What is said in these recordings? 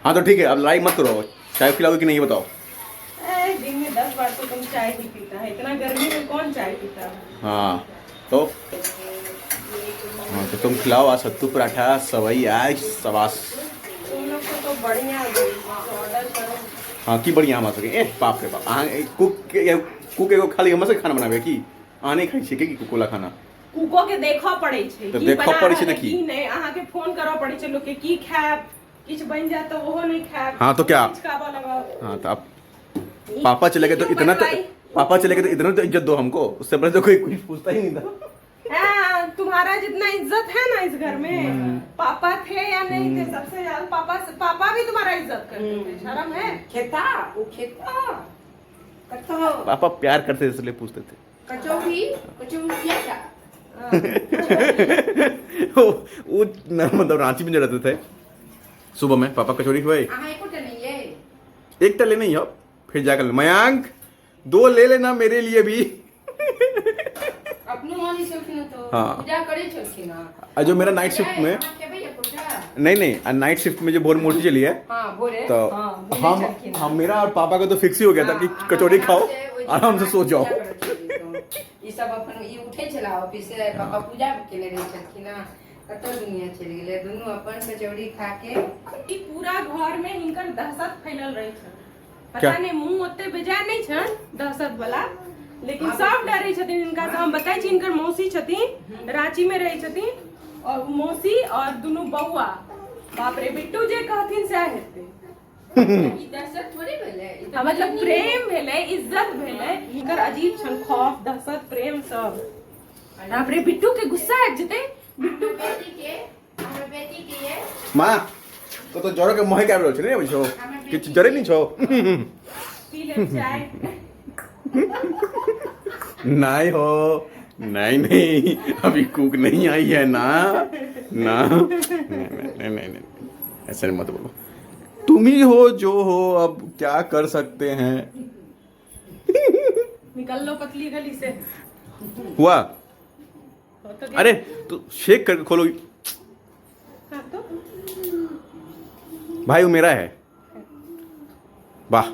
हाँ तो ठीक है, अब लड़ाई मत करो। चाय पिलाओगे कि नहीं ये बताओ। दिन में 10 बार तो तुम चाय ही पीता है, इतना गर्मी में कौन चाय पीता है। हाँ तो तुम खिलाओ आज सत्तू पराठा सवई आज सवास। तुम लोग को तो बढ़िया ऑर्डर करो। हाँ की बढ़िया हम आ सके। ए बाप रे बाप, अहाँ कुक एगो खाली हमर से खाना बनाबे की अहाँ नहीं खाई छियै कि कुकोला खाना। कुको के देखो पड़े छै तो की देखो बना पड़े छै रहल तऽ की? की नहीं, अहाँ के फोन करो पड़े छै लोग के की खाएब, किछ बन जाए तो ओहो नहीं खाएब। हाँ तो क्या? किछ खावा लगाओ। हाँ तो अब पापा चले गए तो इतना तो इज्जत दो हमको, उससे पहले तो कोई कुछ पूछता ही नहीं था। हाँ, तुम्हारा जितना इज्जत है ना इस घर में, पापा थे या नहीं थे, सबसे ज्यादा पापा भी तुम्हारा इज्जत करते थे। शर्म है? खेता वो खेता कतो पापा प्यार करते इसलिए पूछते थे। कचौड़ी क्या था? वो मतलब रांची में जो रहते थे, सुबह में पापा कचौड़ी खुआई। हाँ एक तो नहीं है, एक तो लेना ही हो, फिर जाकर मयांक 2 ले लेना मेरे लिए भी। अपनी वाली चलती ना तो हाँ। पूजा करे चलती ना। जो मेरा नाइट शिफ्ट में नहीं नाइट शिफ्ट में जो भोर मूर्ति चली है हाँ बोले तो हम मेरा और पापा का तो फिक्स ही हो गया था कि कचौड़ी खाओ आराम से सो जाओ। ये सब अपन ये उठे चला ऑफिस से पापा पूजा के लिए रही चलती ना, कतो दुनिया चली गेले दोनों अपन कचौड़ी खा के। ई पूरा घर में इनकर दहशत फैलल रही है। क्या? पता नहीं मुंह ओते बेजाय नहीं छन दहशत वाला, लेकिन सब डरे छथिन इनका से। हम बताई छी इनकर मौसी छथिन, रांची में रही छथिन, और मौसी और दोनों बउआ। बाप रे बिट्टू जे कहथिन से हेते। ई दहशत थोड़ी भेले, ई तो मतलब प्रेम भेले, इज्जत भेले, इनकर अजीब छन खौफ दहशत प्रेम सब। बाप रे बिट्टू के गुस्सा आ जते। बिट्टू के हमर बेटी के ये माँ तो जरो के मोहे क्या बोल छे नहीं बुझो किछ जरे नहीं छो। पी ले चाय। नहीं हो नहीं अभी कुक नहीं आई है ना ना नहीं ऐसे मत बोलो, तुम ही हो जो हो, अब क्या कर सकते हैं। निकल लो पतली गली से। हुआ हो तो गया। अरे तो शेक करके खोलो हाँ तो भाई, वो मेरा है। वाह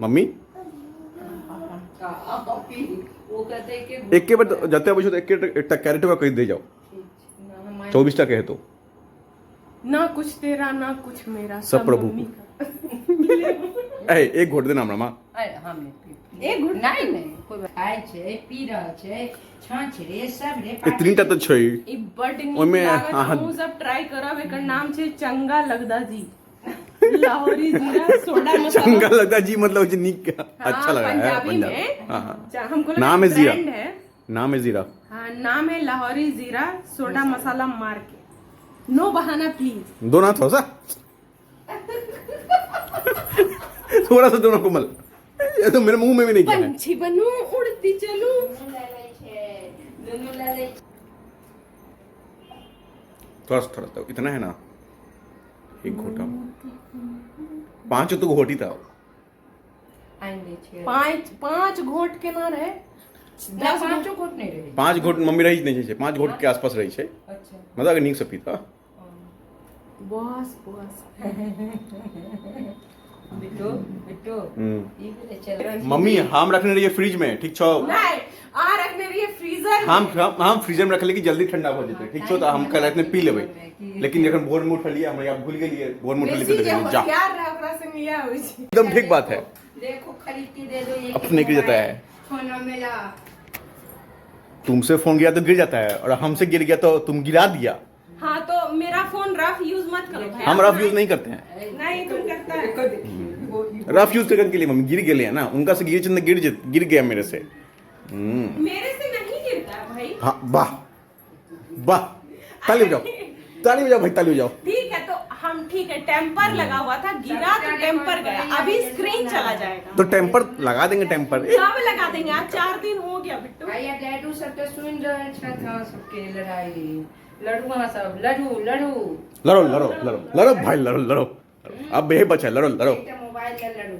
मम्मी वो कहते हैं कि एक के बार जाते हैं तो एक कैरेट का कहीं दे जाओ, 24 टका है तो ना कुछ तेरा ना कुछ मेरा, सब प्रभु मम्मी का। एक घोट देना हमरा माँ। एक घुट नहीं कोई खाय छै पी रहल छै छाछ रे सब रे इतनी टा तो छै। ई बड नीक ओहिमे लागत, अहाँ- हमहूँ सब ट्राई करब। एकर नाम छै चंगा लगदा जी, लाहौरी जीरा सोडा मसाला। चंगा लगता जी, मतलब जो नीक हाँ, अच्छा लगा है पंजाबी पंजाब। में। हाँ हाँ हमको लगा नाम है जीरा। ब्रांड है। नाम है जीरा। हाँ नाम है लाहौरी जीरा सोडा मसाला मार के। नो बहाना प्लीज। दो ना थोड़ा सा थोड़ा सा दोनों कोमल, ये तो मेरे मुंह में भी नहीं गया है। पंछी बनूं उड़ती चलूं। दोनों लाले थोड़ा सा इतना है ना, एक घोटा 5 तो घोटी था। आंदे छै पांच घोट के ना रहे, 10 पांचो कोट नहीं रहे। 5 घोट मम्मी रही नहीं छै, 5 घोट के आसपास रही छै, अच्छा मतलब अगर नीक से पीता। बस बस। बिट्टू बिट्टू ई बोले चल मम्मी हम रखने रहिए फ्रिज में, ठीक छो? नहीं आ रखने रहिए फ्रीजर। हम फ्रीजर में रख ले कि जल्दी ठंडा हो जेते, ठीक छो? तो हम कल रात में पी लेबै, लेकिन जखन भोर में उठलिए हम याद भूल गेलिए, भोर में उठलिए बेसी तो जे जा होशियार रहे ओकरा संग लिया होई छै। एकदम ठीक बात है। देखो खरीद के दे दो ये अपने गिर जाता है। खाना मिला तुमसे फोन गया तो गिर जाता है, और हमसे गिर गया तो तुम गिरा दिया। हाँ तो मेरा फोन रफ यूज मत करो। हम रफ यूज नहीं करते हैं, नहीं तुम करता है। रफ यूज करने के लिए मम्मी गिर गए ना, उनका से गिर गया मेरे से। मेरे से नहीं गिरता भाई। हाँ वाह वाह, ताली बजाओ भाई, ताली बजाओ। ठीक है तो हम ठीक है, टेम्पर लगा हुआ था, गिरा तो टेम्पर गया, अभी स्क्रीन चला जाएगा। तो टेम्पर लगा देंगे, टेम्पर कब लगा देंगे? आज 4 दिन हो गया बिट्टू। भैया डैडू सब तो सुन रहे था सबके लड़ाई लड़ुआ सब लड़ू लड़ो भाई, लड़ो अब यही बचा, लड़ो एकटा मोबाइल ले लड़ू,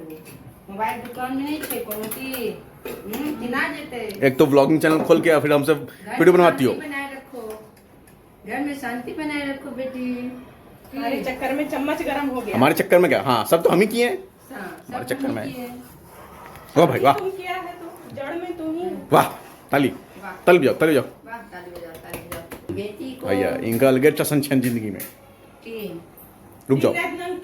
मोबाइल दुकान में नहीं छे कोनो की किना जेते। एक तो व्लॉगिंग चैनल खोल के फिर हमसे वीडियो बनवाती हो। बनाए रखो, घर में शांति बनाए रखो बेटी। हमारे चक्कर में चम्मच गरम हो गया। हमारे चक्कर में क्या? हाँ, सब तो हम ही किए हैं। हाँ, हमारे सब चक्कर में। तुम किए। वाह भाई वाह, तुम किया है तो जड़ में तुम ही। वाह, ताली, वाह। ताली बजाओ, ताली बजाओ। वाह, ताली बजाओ, ताली बजाओ। बेटी को भैया इनका अलग टसन छन जिंदगी में। तीन रुक जाओ। तीन रात नंग